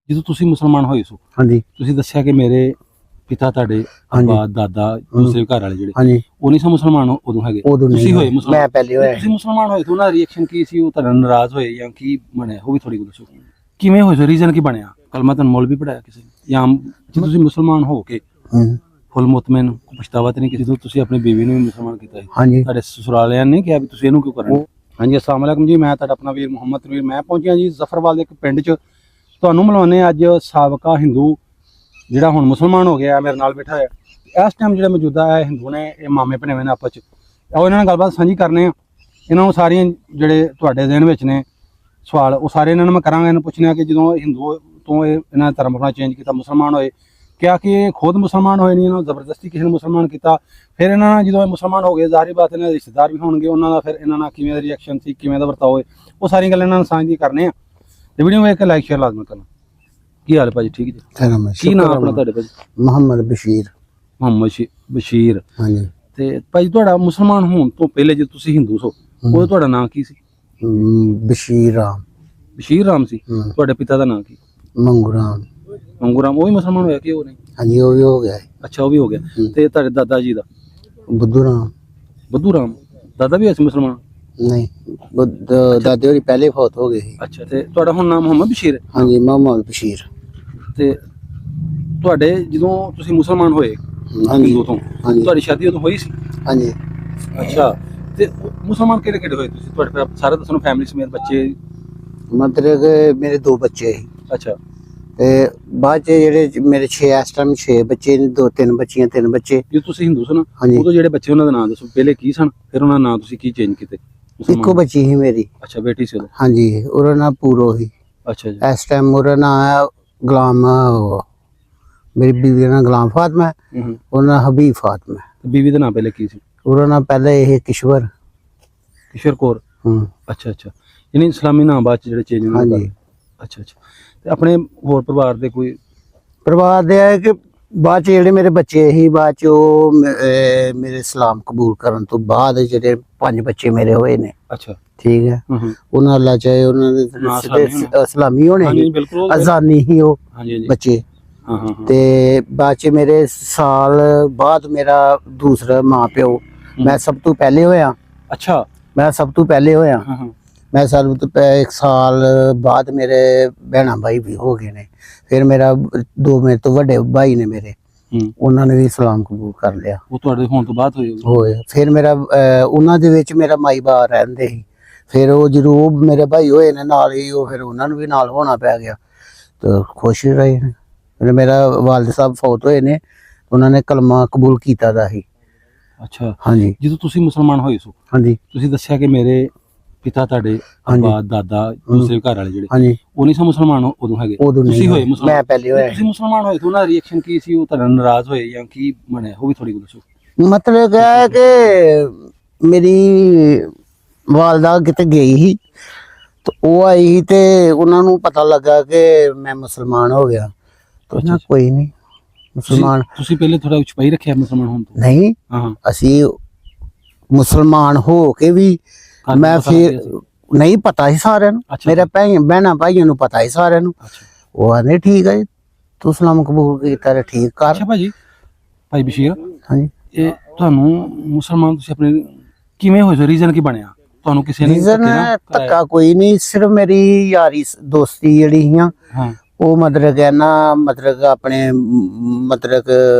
ਜਦੋਂ ਤੁਸੀਂ ਮੁਸਲਮਾਨ ਹੋਏ ਸੋ ਹਾਂਜੀ ਤੁਸੀਂ ਦੱਸਿਆ ਕਿ ਮੇਰੇ ਪਿਤਾ ਤੁਹਾਡੇ ਅੱਬਾ ਦਾਦਾ ਦੂਸਰੇ ਘਰ ਵਾਲੇ ਜਿਹੜੇ ਹਾਂਜੀ ਉਹ ਨਹੀਂ ਸਨ ਮੁਸਲਮਾਨ ਉਦੋਂ ਹੈਗੇ ਉਦੋਂ ਤੁਸੀਂ ਨਹੀਂ ਹੋਏ ਮੁਸਲਮਾਨ ਮੈਂ ਪਹਿਲੇ ਹੋਇਆ ਤੁਸੀਂ ਮੁਸਲਮਾਨ ਹੋਏ ਤਾਂ ਉਹਨਾਂ ਦਾ ਰਿਐਕਸ਼ਨ ਕੀ ਸੀ ਉਹ ਤੁਹਾਡਾ ਨਾਰਾਜ਼ ਹੋਏ ਜਾਂ ਕੀ ਬਣਿਆ ਉਹ ਵੀ ਥੋੜੀ ਦੱਸੋ ਕਿਵੇਂ ਹੋਇਆ ਸੀ ਰੀਜ਼ਨ ਕੀ ਬਣਿਆ ਕਲਮਾ ਤੁਹਾਨੂੰ ਮੌਲਵੀ ਪੜਾਇਆ ਕਿਸੇ ਨੇ ਜਾਂ ਜੇ ਤੁਸੀਂ ਮੁਸਲਮਾਨ ਹੋ ਕੇ ਫੁੱਲ ਮੁਤਮਿਨ ਪਛਤਾਵਾ ਤੇ ਨਹੀਂ ਕਿਸੇ ਤੋਂ ਤੁਸੀਂ ਆਪਣੀ ਬੀਵੀ ਨੂੰ ਵੀ ਮੁਸਲਮਾਨ ਕੀਤਾ ਸੀ ਹਾਂਜੀ ਤੁਹਾਡੇ ਸਸੁਰਾਲਿਆਂ ਨੇ ਕਿਹਾ ਵੀ ਤੁਸੀਂ ਇਹਨੂੰ ਕਿਉਂ ਕਰਨਾ ਹਾਂਜੀ अस्सलाम वालेकुम जी मैं ਤੁਹਾਡਾ ਆਪਣਾ ਵੀਰ ਮੁਹੰਮਦ ਤਨਵੀਰ ਮੈਂ ਪਹੁੰਚਿਆ ਜੀ ਜ਼ਫਰਵਾਲ ਦੇ ਇੱਕ ਪਿੰਡ 'ਚ ਤੁਹਾਨੂੰ ਮਿਲਾਉਂਦੇ ਅੱਜ ਸਾਬਕਾ ਹਿੰਦੂ ਜਿਹੜਾ ਹੁਣ ਮੁਸਲਮਾਨ ਹੋ ਗਿਆ ਮੇਰੇ ਨਾਲ ਬੈਠਾ ਹੈ ਇਸ ਟਾਈਮ ਜਿਹੜਾ ਮੌਜੂਦਾ ਹੈ ਹਿੰਦੂ ਨੇ ਇਹ ਮਾਮੇ ਭਣੇਵੇਂ ਨੇ ਆਪਸ 'ਚ ਉਹ ਇਹਨਾਂ ਨਾਲ ਗੱਲਬਾਤ ਸਾਂਝੀ ਕਰਨੇ ਆ ਇਹਨਾਂ ਨੂੰ ਸਾਰੀਆਂ ਜਿਹੜੇ ਤੁਹਾਡੇ ਜ਼ਿਹਨ ਵਿੱਚ ਨੇ ਸਵਾਲ ਉਹ ਸਾਰੇ ਇਹਨਾਂ ਨੂੰ ਮੈਂ ਕਰਾਂਗਾ ਇਹਨੂੰ ਪੁੱਛਣਾ ਕਿ ਜਦੋਂ ਹਿੰਦੂ ਤੋਂ ਇਹਨਾਂ ਧਰਮ ਆਪਣਾ ਚੇਂਜ ਕੀਤਾ ਮੁਸਲਮਾਨ ਹੋਏ ਕਿਹਾ ਕਿ ਇਹ ਖੁਦ ਮੁਸਲਮਾਨ ਹੋਏ ਨਹੀਂ ਇਹਨਾਂ ਨੂੰ ਜ਼ਬਰਦਸਤੀ ਕਿਸੇ ਨੇ ਮੁਸਲਮਾਨ ਕੀਤਾ ਫਿਰ ਇਹਨਾਂ ਨਾਲ ਜਦੋਂ ਇਹ ਮੁਸਲਮਾਨ ਹੋ ਗਏ ਜ਼ਾਹਰੀ ਬਾਤ ਇਹਨਾਂ ਦੇ ਰਿਸ਼ਤੇਦਾਰ ਵੀ ਹੋਣਗੇ ਉਹਨਾਂ ਦਾ ਫਿਰ ਇਹਨਾਂ ਨਾਲ ਕਿਵੇਂ ਦਾ ਰਿਐਕਸ਼ਨ ਸੀ ਕਿਵੇਂ ਦਾ ਵਰਤਾਓ ਹੋਏ ਉਹ ਸਾਰੀਆਂ ਗੱਲਾਂ ਇਹਨਾਂ ਨੂੰ ਸਾਂਝੀ ਕਰਨੇ ਆ ਤੇ ਵੀਡੀਓ ਨੂੰ ਇੱਕ ਲਾਈਕ ਸ਼ੇਅਰ ਲਾਜ਼ਮੀ ਕਰਨਾ ਕੀ ਹਾਲ ਹੈ ਭਾਜੀ ਠੀਕ ਜੀ ਕੀ ਨਾਮ ਆਪਣਾ ਤੁਹਾਡੇ ਭਾਜੀ ਮੁਹੰਮਦ ਬਸ਼ੀਰ ਹਾਂਜੀ ਤੇ ਭਾਜੀ ਤੁਹਾਡਾ ਮੁਸਲਮਾਨ ਹੋਣ ਤੋਂ ਪਹਿਲੇ ਜੇ ਤੁਸੀਂ ਹਿੰਦੂ ਸੋ ਉਹ ਤੁਹਾਡਾ ਨਾਂ ਕੀ ਸੀ ਬਸ਼ੀਰ ਰਾਮ ਸੀ ਤੁਹਾਡੇ ਪਿਤਾ ਦਾ ਨਾਂ ਕੀ ਮੰਗੂ ਰਾਮ ਉਹ ਵੀ ਮੁਸਲਮਾਨ ਹੋਇਆ ਕਿ ਉਹ ਨਹੀਂ ਹਾਂਜੀ ਉਹ ਵੀ ਹੋ ਗਿਆ ਅੱਛਾ ਉਹ ਵੀ ਹੋ ਗਿਆ ਤੇ ਤੁਹਾਡੇ ਦਾਦਾ ਜੀ ਦਾ ਬੁੱਧੂ ਰਾਮ ਦਾਦਾ ਵੀ ਐਸੇ ਮੁਸਲਮਾਨ ਨਹੀਂ ਦਾਦੇ ਹੋਰੀ ਪਹਿਲੇ ਫੌਤ ਹੋ ਗਏ ਸੀ ਅੱਛਾ ਤੇ ਤੁਹਾਡਾ ਹੁਣ ਨਾਮ ਮੁਹੰਮਦ ਬਸ਼ੀਰ ਹੈ ਹਾਂਜੀ ਮੁਹੰਮਦ ਬਸ਼ੀਰ ਤੇ ਤੁਹਾਡੇ ਜਦੋਂ ਤੁਸੀਂ ਮੁਸਲਮਾਨ ਹੋਏ ਹਿੰਦੂ ਤੋਂ ਤੁਹਾਡੀ ਸ਼ਾਦੀ ਉਦੋਂ ਹੋਈ ਸੀ ਹਾਂਜੀ ਅੱਛਾ ਤੇ ਮੁਸਲਮਾਨ ਕਿਹੜੇ ਕਿਹੜੇ ਹੋਏ ਤੁਸੀਂ ਤੁਹਾਡੇ ਸਾਰੇ ਦੱਸੋ ਫੈਮਿਲੀ ਸਮੇਤ ਬੱਚੇ ਮਤਲਬ ਮੇਰੇ 2 ਬੱਚੇ ਸੀ ਅੱਛਾ ਤੇ ਬਾਅਦ ਚ ਜਿਹੜੇ ਮੇਰੇ 6 ਇਸ ਟਾਈਮ 6 ਬੱਚੇ ਨੇ 2-3 ਬੱਚੀਆਂ 3 ਬੱਚੇ ਜੇ ਤੁਸੀਂ ਹਿੰਦੂ ਸਨ ਉਦੋਂ ਜਿਹੜੇ ਬੱਚੇ ਉਹਨਾਂ ਦਾ ਨਾਮ ਦੱਸੋ ਪਹਿਲੇ ਕੀ ਸਨ ਫਿਰ ਉਹਨਾਂ ਦਾ ਨਾਮ ਤੁਸੀਂ ਕੀ ਚੇਂਜ ਕੀਤੇ ਇੱਕੋ ਬੱਚੀ ਸੀ ਮੇਰੀ ਅੱਛਾ ਬੇਟੀ ਸੀ ਉਦੋਂ ਹਾਂਜੀ ਉਹਦਾ ਨਾਮ ਪੂਰੋ ਸੀ ਅੱਛਾ ਜੀ ਇਸ ਟਾਈਮ ਉਹਦਾ ਨਾਮ ਹੈ ਗੁਲਾਮ ਮੇਰੀ ਬੀਵੀ ਦਾ ਨਾਮ ਗੁਲਾਮ ਫਾਤਮਾ ਉਹਦਾ ਨਾਮ ਹਬੀਬ ਫਾਤਮਾ ਬੀਵੀ ਦਾ ਨਾਮ ਪਹਿਲੇ ਕੀ ਸੀ ਉਹਦਾ ਨਾਮ ਪਹਿਲੇ ਇਹ ਕਿਸ਼ਵਰ ਕੌਰ ਅੱਛਾ ਯਾਨੀ ਇਸਲਾਮੀ ਨਾਮ ਬਾਅਦ ਚ ਜਿਹੜੇ ਚੇਂਜ ਹਾਂਜੀ ਅੱਛਾ ਤੇ ਆਪਣੇ ਹੋਰ ਪਰਿਵਾਰ ਦੇ ਕੋਈ ਪਰਿਵਾਰ ਦੇ ਹੈ ਕਿ ਬਾਅਦ ਚ ਜਿਹੜੇ ਮੇਰੇ ਬੱਚੇ ਸੀ ਬਾਅਦ ਚ ਉਹ ਮੇਰੇ ਇਸਲਾਮ ਕਬੂਲ ਕਰਨ ਤੋਂ ਬਾਅਦ ਜਿਹੜੇ 5 ਬੱਚੇ ਮੇਰੇ ਹੋਏ ਨੇ ਅੱਛਾ ਠੀਕ ਹੈ ਉਹਨਾਂ ਅੱਲਾ ਚਾਹੇ ਉਹਨਾਂ ਦੇ ਇਸਲਾਮੀ ਹੋਣੇ ਅਜ਼ਾਨੀ ਹੀ ਉਹ ਬੱਚੇ ਤੇ ਬਾਅਦ ਚ ਮੇਰੇ ਸਾਲ ਬਾਅਦ ਮੇਰਾ ਦੂਸਰਾ ਮਾਂ ਪਿਓ ਮੈਂ ਸਭ ਤੋਂ ਪਹਿਲੇ ਹੋਇਆ ਅੱਛਾ ਮੈਂ ਸਭ ਤੋਂ ਪਹਿਲੇ ਹੋਇਆ ਮੈਂ ਸਾਲ ਤੋਂ 1 ਸਾਲ ਬਾਅਦ ਮੇਰੇ ਭੈਣਾਂ ਭਾਈ ਵੀ ਹੋ ਗਏ ਨੇ ਫਿਰ ਮੇਰਾ 2 ਮੇਰੇ ਤੋਂ ਵੱਡੇ ਭਾਈ ਨੇ ਮੇਰੇ ਉਹਨਾਂ ਨੇ ਵੀ ਇਸਲਾਮ ਕਬੂਲ ਕਰ ਲਿਆ ਉਹ ਤੁਹਾਡੇ ਹੋਣ ਤੋਂ ਬਾਅਦ ਹੋਏ ਫਿਰ ਮੇਰਾ ਉਹਨਾਂ ਦੇ ਵਿੱਚ ਮੇਰਾ ਮਾਈ ਬਾਪ ਰਹਿੰਦੇ ਸੀ ਫਿਰ ਉਹ ਜਦੋਂ ਮੇਰੇ ਭਾਈ ਹੋਏ ਨੇ ਨਾਲ ਹੀ ਉਹ ਫਿਰ ਉਹਨਾਂ ਨੂੰ ਵੀ ਨਾਲ ਹੋਣਾ ਪੈ ਗਿਆ ਤੇ ਖੁਸ਼ ਰਹੇ ਨੇ ਮੇਰਾ ਵਾਲਿਦ ਸਾਹਿਬ ਫੌਤ ਹੋਏ ਨੇ ਉਹਨਾਂ ਨੇ ਕਲਮਾ ਕਬੂਲ ਕੀਤਾ ਦਾ ਸੀ ਅੱਛਾ ਹਾਂਜੀ ਜਦੋਂ ਤੁਸੀਂ ਮੁਸਲਮਾਨ ਹੋਏ ਸੋ ਹਾਂਜੀ ਤੁਸੀਂ ਦੱਸਿਆ ਕਿ ਮੇਰੇ ਪਿਤਾ ਤੁਹਾਡੇ ਅੱਬਾ ਦਾਦਾ ਦੂਸਰੇ ਘਰ ਵਾਲੇ ਜਿਹੜੇ ਹਾਂਜੀ ਉਹ ਨਹੀਂ ਸਨ ਮੁਸਲਮਾਨ ਉਦੋਂ ਹੈਗੇ ਤੁਸੀਂ ਹੋਏ ਮੈਂ ਪਹਿਲੇ ਹੋਇਆ ਤੁਸੀਂ ਮੁਸਲਮਾਨ ਹੋਏ ਤਾਂ ਉਹਨਾਂ ਦਾ ਰਿਐਕਸ਼ਨ ਕੀ ਸੀ ਉਹ ਤੁਹਾਡਾ ਨਾਰਾਜ਼ ਹੋਏ ਜਾਂ ਕੀ ਬਣਿਆ ਉਹ ਵੀ ਥੋੜੀ ਦੱਸੋ ਮਤਲਬ ਹੈ ਕਿ ਮੇਰੀ ਵਾਲਦਾ ਕਿਤੇ ਗਈ ਸੀ ਤੇ ਉਹ ਆਈ ਸੀ ਤੇ ਉਹਨਾਂ ਨੂੰ ਪਤਾ ਲੱਗਾ ਕਿ ਮੈਂ ਮੁਸਲਮਾਨ ਹੋ ਗਿਆ ਤਾਂ ਕੋਈ ਨਹੀਂ ਮੁਸਲਮਾਨ ਤੁਸੀਂ ਪਹਿਲੇ ਥੋੜਾ ਛੁਪਾਈ ਰੱਖਿਆ ਮੁਸਲਮਾਨ ਹੋਣ ਤੋਂ ਨਹੀਂ ਅਸੀਂ ਮੁਸਲਮਾਨ ਹੋ ਕੇ ਵੀ ਮੈਂ ਫਿਰ ਨਹੀਂ ਪਤਾ ਸੀ ਸਾਰਿਆਂ ਨੂੰ ਮੇਰੇ ਭੈਣਾਂ ਭਾਈਆਂ ਨੂੰ ਪਤਾ ਸੀ ਸਾਰਿਆਂ ਨੂੰ ਉਹ ਆਨੇ ਠੀਕ ਹੈ ਤੂੰ ਇਸਲਾਮ ਕਬੂਲ ਕੀਤਾ ਠੀਕ ਕਰ ਅੱਛਾ ਭਾਈ ਬਸ਼ੀਰ ਹਾਂਜੀ ਇਹ ਤੁਹਾਨੂੰ ਮੁਸਲਮਾਨ ਤੁਸੀਂ ਆਪਣੇ ਕਿਵੇਂ ਹੋਏ ਸੀ ਰੀਜ਼ਨ ਕੀ ਬਣਿਆ ਤੁਹਾਨੂੰ ਕਿਸੇ ਨੇ ਰੀਜ਼ਨ ਧੱਕਾ ਕੋਈ ਨਹੀਂ ਸਿਰਫ ਮੇਰੀ ਯਾਰੀ ਦੋਸਤੀ ਜਿਹੜੀ ਸੀ ਉਹ ਮਤਲਬ ਹੈ ਨਾ ਮਤਲਬ ਆਪਣੇ ਮਤਲਬ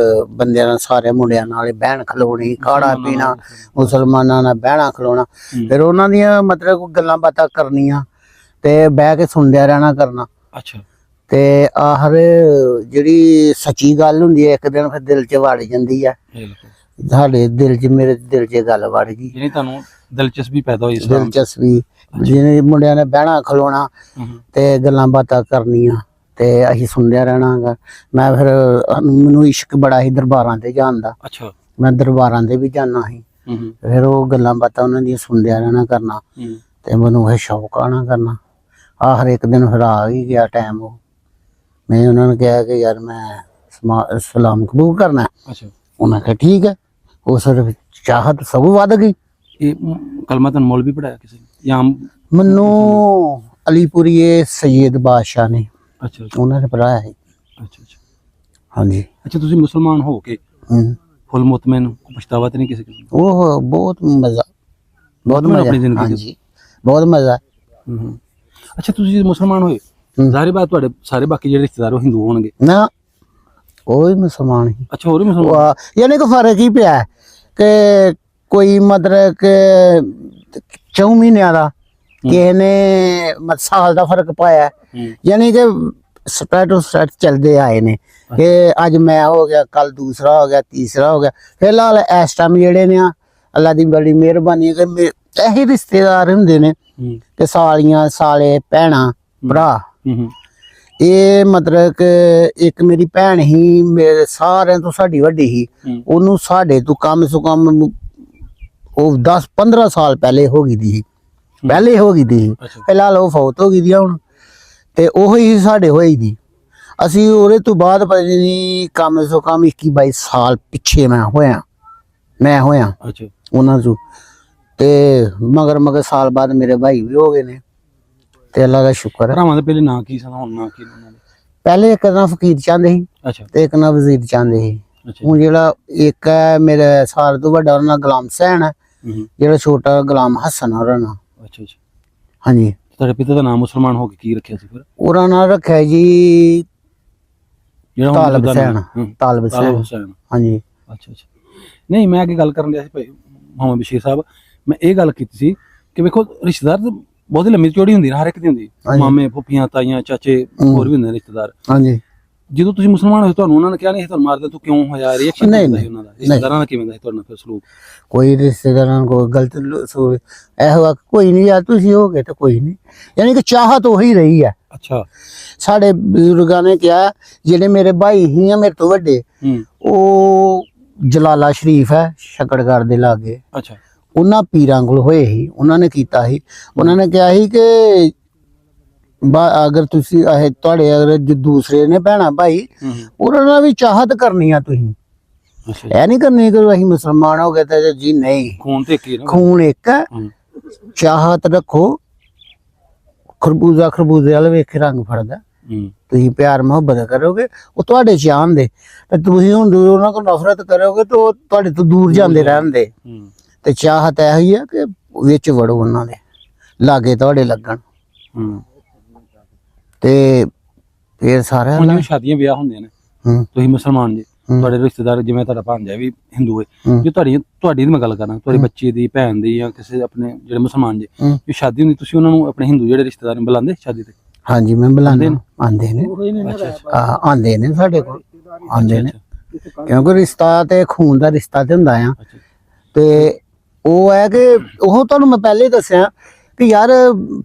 ਬੰਦਿਆਂ ਨਾਲ ਸਾਰੇ ਮੁੰਡਿਆਂ ਨਾਲ ਬਹਿਣ ਖਲੋਣੀ ਖਾਣਾ ਪੀਣਾ ਮੁਸਲਮਾਨਾਂ ਨਾਲ ਬਹਿਣਾ ਖਲੋਣਾ ਫਿਰ ਉਹਨਾਂ ਦੀਆਂ ਮਤਲਬ ਗੱਲਾਂ ਬਾਤਾਂ ਕਰਨੀਆਂ ਤੇ ਬਹਿ ਕੇ ਸੁਣਦਿਆਂ ਰਹਿਣਾ ਕਰਨਾ ਅੱਛਾ ਤੇ ਆਖਰ ਜਿਹੜੀ ਸੱਚੀ ਗੱਲ ਹੁੰਦੀ ਹੈ ਇੱਕ ਦਿਨ ਫਿਰ ਦਿਲ 'ਚ ਵੜ ਜਾਂਦੀ ਹੈ ਸਾਡੇ ਦਿਲ 'ਚ ਮੇਰੇ ਦਿਲ 'ਚ ਗੱਲ ਵੜ ਗਈ ਜਿਹੜੀ ਤੁਹਾਨੂੰ ਦਿਲਚਸਪੀ ਪੈਦਾ ਹੋਈ ਦਿਲਚਸਪੀ ਜਿਹਨੇ ਮੁੰਡਿਆਂ ਨੇ ਬਹਿਣਾ ਖਲੋਣਾ ਤੇ ਗੱਲਾਂ ਬਾਤਾਂ ਕਰਨੀਆਂ ਤੇ ਅਸੀਂ ਸੁਣਦਿਆਂ ਰਹਿਣਾ ਮੈਂ ਫਿਰ ਮੈਨੂੰ ਇਸ਼ਕ ਬੜਾ ਸੀ ਦਰਬਾਰਾਂ ਤੇ ਜਾਣ ਦਾ ਅੱਛਾ ਮੈਂ ਦਰਬਾਰਾਂ ਤੇ ਵੀ ਜਾਣਾ ਸੀ ਫਿਰ ਉਹ ਗੱਲਾਂ ਬਾਤਾਂ ਉਹਨਾਂ ਦੀਆਂ ਸੁਣਦਿਆਂ ਰਹਿਣਾ ਕਰਨਾ ਤੇ ਮੈਨੂੰ ਇਹ ਸ਼ੌਕ ਆਣਾ ਕਰਨਾ ਆਖਰ ਇੱਕ ਦਿਨ ਫਿਰ ਆ ਹੀ ਗਿਆ ਟਾਈਮ ਉਹ ਮੈਂ ਉਹਨਾਂ ਨੂੰ ਕਿਹਾ ਕਿ ਯਾਰ ਮੈਂ ਇਸਲਾਮ ਕਬੂਲ ਕਰਨਾ ਉਹਨਾਂ ਕਿਹਾ ਠੀਕ ਹੈ ਉਹ ਸਿਰਫ ਚਾਹਤ ਸਭ ਵੱਧ ਗਈ ਇਹ ਕਲਮਾ ਤੁਹਾਨੂੰ ਮੌਲਵੀ ਪੜਾਇਆ ਕਿਸੇ ਜਾਂ ਮੈਨੂੰ ਅਲੀਪੁਰੀਏ ਸੈयद ਬਾਦਸ਼ਾਹ ਨੇ ਅੱਛਾ ਅੱਛਾ ਉਹਨਾਂ ਦੇ ਭਰਾ ਹੈ। ਅੱਛਾ ਅੱਛਾ ਹਾਂਜੀ। ਅੱਛਾ ਤੁਸੀਂ ਮੁਸਲਮਾਨ ਹੋ ਕੇ ਹੂੰ। ਫੁੱਲ ਮੁਤਮਿਨ, ਕੋਈ ਪਛਤਾਵਾ ਤੇ ਨਹੀਂ ਕਿਸੇ ਕਿਸਮ ਦਾ? ਉਹ ਬਹੁਤ ਮਜ਼ਾ, ਬਹੁਤ ਮੁਤਮਿਨ ਮਜ਼ਾ ਆਪਣੀ ਜ਼ਿੰਦਗੀ 'ਚ? ਹਾਂਜੀ, ਬਹੁਤ ਮਜ਼ਾ। ਹੂੰ। ਅੱਛਾ ਤੁਸੀਂ ਜਦੋਂ ਮੁਸਲਮਾਨ ਹੋਏ, ਹੂੰ। ਜ਼ਾਹਿਰ ਬਾਤ ਤੁਹਾਡੇ ਸਾਰੇ ਬਾਕੀ ਜਿਹੜੇ ਰਿਸ਼ਤੇਦਾਰ ਉਹ ਹਿੰਦੂ ਹੋਣਗੇ? ਨਾ, ਉਹ ਹੀ ਮੁਸਲਮਾਨ ਸੀ। ਅੱਛਾ ਹੋਰ ਵੀ ਮੁਸਲਮਾਨ? ਯਾਨੀ ਕਿ ਫਰਕ ਹੀ ਪਿਆ ਕਿ ਕੋਈ ਮਤਲਬ ਕਿ 4 ਮਹੀਨਿਆਂ ਦਾ, ਕਿਸੇ ਨੇ ਸਾਲ ਦਾ ਫਰਕ ਪਾਇਆ। ਯਾਨੀ ਕਿ ਸਟੈਟ ਚੱਲਦੇ ਆਏ ਨੇ ਕਿ ਅੱਜ ਮੈਂ ਹੋ ਗਿਆ, ਕੱਲ ਦੂਸਰਾ ਹੋ ਗਿਆ, ਤੀਸਰਾ ਹੋ ਗਿਆ। ਫਿਲਹਾਲ ਇਸ ਟਾਈਮ ਜਿਹੜੇ ਨੇ ਅੱਲਾ ਦੀ ਬੜੀ ਮਿਹਰਬਾਨੀ ਕਿ ਇਹੀ ਰਿਸ਼ਤੇਦਾਰ ਹੁੰਦੇ ਨੇ ਕਿ ਸਾਲੀਆਂ, ਸਾਲੇ, ਭੈਣਾਂ, ਭਰਾ। ਇਹ ਮਤਲਬ ਕਿ ਇੱਕ ਮੇਰੀ ਭੈਣ ਹੀ ਮੇਰੇ ਸਾਰਿਆਂ ਤੋਂ ਸਾਡੀ ਵੱਡੀ ਸੀ, ਉਹਨੂੰ ਸਾਡੇ ਤੋਂ ਕਮ ਸੋ ਕਮ ਉਹ 10-15 ਸਾਲ ਪਹਿਲੇ ਹੋ ਗਈ ਦੀ ਸੀ, ਪਹਿਲੇ ਹੋ ਗਈ ਦੀ ਸੀ। ਫਿਲਹਾਲ ਉਹ ਫੌਤ ਹੋ ਗਈ ਦੀ ਹੁਣ, ਤੇ ਉਹੀ ਸਾਡੇ ਹੋਈ ਦੀ। ਅਸੀਂ ਉਹਦੇ ਤੋਂ ਬਾਅਦ ਪਤਾ ਨਹੀਂ ਕਮ ਸੋ ਕਮ 21-22 ਸਾਲ ਪਿੱਛੇ ਮੈਂ ਹੋਇਆ ਅੱਛਾ ਉਹਨਾਂ ਤੋਂ। ਤੇ ਮਗਰ ਸਾਲ ਬਾਅਦ ਮੇਰੇ ਭਾਈ ਵੀ ਹੋ ਗਏ ਨੇ, ਤੇ ਅੱਲਾ ਦਾ ਸ਼ੁਕਰ ਹੈ। ਭਰਾਵਾਂ ਦੇ ਪਹਿਲੇ ਨਾਂ ਕੀ ਸਨ, ਹੁਣ ਨਾਂ ਕੀ ਉਹਨਾਂ ਦੇ? ਪਹਿਲੇ ਇੱਕ ਨਾ ਫਕੀਰ ਚੰਦ ਸੀ ਅੱਛਾ ਤੇ ਇੱਕ ਨਾ ਵਜ਼ੀਰ ਚੰਦ ਸੀ। ਅੱਛਾ ਹੁਣ ਜਿਹੜਾ ਇੱਕ ਹੈ ਮੇਰੇ ਸਾਰ ਤੋਂ ਵੱਡਾ, ਉਹਨਾਂ ਗੁਲਾਮ ਹੁਸੈਨ ਹੈ, ਜਿਹੜਾ ਛੋਟਾ ਗੁਲਾਮ ਹਸਨ ਉਹਨਾਂ ਨਾਲ। ਅੱਛਾ ਅੱਛਾ। ਹਾਂਜੀ। ਤੁਹਾਡੇ ਪਿਤਾ ਦਾ ਨਾਮ ਮੁਸਲਮਾਨ ਹੋ ਕੇ ਕੀ ਰੱਖਿਆ ਸੀ ਫਿਰ? ਉਹਨਾਂ ਨਾਲ ਰੱਖਿਆ ਜੀ ਜਿਹੜਾ ਤਾਲਬ ਹੁਸੈਨ। ਤਾਲਬ ਹੁਸੈਨ। ਹਾਂਜੀ। ਅੱਛਾ ਅੱਛਾ। ਨਹੀਂ ਮੈਂ ਅੱਗੇ ਗੱਲ ਕਰਨ ਲਿਆ ਸੀ ਭਾਈ ਮੁਹੰਮਦ ਬਸ਼ੀਰ ਸਾਹਿਬ, ਮੈਂ ਇਹ ਗੱਲ ਕੀਤੀ ਸੀ ਕਿ ਵੇਖੋ ਰਿਸ਼ਤੇਦਾਰ ਬਹੁਤ ਲੰਮੀ ਚੌੜੀ ਹੁੰਦੀ ਨਾ, ਹਰ ਇੱਕ ਦੀ ਹੁੰਦੀ, ਮਾਮੇ, ਫੁੱਫੀਆਂ, ਤਾਈਆਂ, ਚਾਚੇ, ਹੋਰ ਵੀ ਹੁੰਦੇ ਨੇ ਰਿਸ਼ਤੇਦਾਰ। ਹਾਂਜੀ। ਜਦੋਂ ਤੁਸੀਂ ਮੁਸਲਮਾਨ ਹੋਏ ਤੁਹਾਨੂੰ ਉਹਨਾਂ ਨੇ ਕਿਹਾ ਨਹੀਂ ਤੁਹਾਨੂੰ ਮਾਰਦੇ, ਤੂੰ ਕਿਉਂ ਹੋਇਆ? ਰਿਐਕਸ਼ਨ ਕਿਵੇਂ ਸੀ ਉਹਨਾਂ ਦਾ? ਰਿਸ਼ਤੇਦਾਰਾਂ ਦਾ ਕਿਵੇਂ ਦਾ ਸੀ ਤੁਹਾਡੇ ਨਾਲ ਫਿਰ ਸਲੂਕ? ਕੋਈ ਰਿਸ਼ਤੇਦਾਰਾਂ ਕੋਈ ਗਲਤ ਇਹੋ ਕੋਈ ਨਹੀਂ ਯਾਰ, ਤੁਸੀਂ ਹੋ ਗਏ ਤਾਂ ਕੋਈ ਨਹੀਂ, ਯਾਨੀ ਕਿ ਚਾਹਤ ਉਹੀ ਰਹੀ ਹੈ। ਅੱਛਾ। ਸਾਡੇ ਬਜ਼ੁਰਗਾਂ ਨੇ ਕਿਹਾ, ਜਿਹੜੇ ਮੇਰੇ ਭਾਈ ਹੀ ਆ ਮੇਰੇ ਤੋਂ ਵੱਡੇ, ਉਹ ਜਲਾਲਾ ਸ਼ਰੀਫ ਹੈ ਸ਼ਕੜਗੜ ਦੇ ਲਾਗੇ, ਅੱਛਾ, ਉਹਨਾਂ ਪੀਰਾਂ ਕੋਲ ਹੋਏ ਸੀ। ਉਹਨਾਂ ਨੇ ਕੀਤਾ ਸੀ, ਉਹਨਾਂ ਨੇ ਕਿਹਾ ਸੀ ਕਿ ਅਗਰ ਤੁਸੀਂ ਤੁਹਾਡੇ ਅਗਰ ਦੂਸਰੇ ਨੇ ਭੈਣਾਂ ਭਾਈ, ਉਹਨਾਂ ਨਾਲ ਵੀ ਚਾਹਤ ਕਰਨੀ ਆ ਤੁਸੀਂ, ਇਹ ਨਹੀਂ ਕਰਨੀ ਕਿ ਅਸੀਂ ਮੁਸਲਮਾਨ ਹੋ ਗਏ ਤੇ ਜੀ ਨਹੀਂ। ਖੂਨ ਤੇ ਇੱਕ ਹੀ ਨਾ, ਖੂਨ ਇੱਕ ਹੈ, ਚਾਹਤ ਰੱਖੋ। ਖਰਬੂਜ਼ੇ ਵਾਲੇ ਵੇਖੇ ਰੰਗ ਫੜਦਾ, ਤੁਸੀਂ ਪਿਆਰ ਮੁਹੱਬਤ ਕਰੋਗੇ ਉਹ ਤੁਹਾਡੇ ਚ ਆਉਂਦੇ, ਤੇ ਤੁਸੀਂ ਹੁਣ ਉਹਨਾਂ ਕੋਲ ਨਫ਼ਰਤ ਕਰੋਗੇ ਤਾਂ ਉਹ ਤੁਹਾਡੇ ਤੋਂ ਦੂਰ ਜਾਂਦੇ ਰਹਿੰਦੇ। ਤੇ ਚਾਹਤ ਇਹੋ ਹੀ ਹੈ ਕਿ ਵਿੱਚ ਵੜੋ, ਉਹਨਾਂ ਦੇ ਲਾਗੇ ਤੁਹਾਡੇ ਲੱਗਣ, ਤੇ ਫਿਰ ਸਾਰਿਆਂ ਨਾਲ ਸ਼ਾਦੀਆਂ ਵਿਆਹ ਹੁੰਦੇ ਨੇ। ਤੁਸੀਂ ਮੁਸਲਮਾਨ ਜੀ, ਤੁਹਾਡੇ ਰਿਸ਼ਤੇਦਾਰ ਜਿਵੇਂ ਤੁਹਾਡਾ ਭਾਂਜਾ ਵੀ ਹਿੰਦੂ ਹੈ, ਜੇ ਤੁਹਾਡੀ ਮੈਂ ਗੱਲ ਕਰਾਂ, ਤੁਹਾਡੇ ਬੱਚੇ ਦੀ, ਭੈਣ ਦੀ, ਜਾਂ ਕਿਸੇ ਆਪਣੇ ਜਿਹੜੇ ਮੁਸਲਮਾਨ ਜੀ ਜੋ ਸ਼ਾਦੀ ਹੁੰਦੀ, ਤੁਸੀਂ ਉਹਨਾਂ ਨੂੰ ਆਪਣੇ ਹਿੰਦੂ ਜਿਹੜੇ ਰਿਸ਼ਤੇਦਾਰ ਨੂੰ ਬੁਲਾਉਂਦੇ ਸ਼ਾਦੀ ਤੇ? ਹਾਂਜੀ ਮੈਂ ਬੁਲਾਉਂਦੇ, ਆਉਂਦੇ ਨੇ, ਆਉਂਦੇ ਨੇ ਸਾਡੇ ਕੋਲ, ਆਉਂਦੇ ਨੇ, ਕਿਉਂਕਿ ਰਿਸ਼ਤਾ ਤੇ ਖੂਨ ਦਾ ਰਿਸ਼ਤਾ ਤੇ ਹੁੰਦਾ ਆ। ਤੇ ਉਹ ਹੈ ਕਿ ਉਹ ਤੁਹਾਨੂੰ ਮੈਂ ਪਹਿਲੇ ਹੀ ਦੱਸਿਆ ਕਿ ਯਾਰ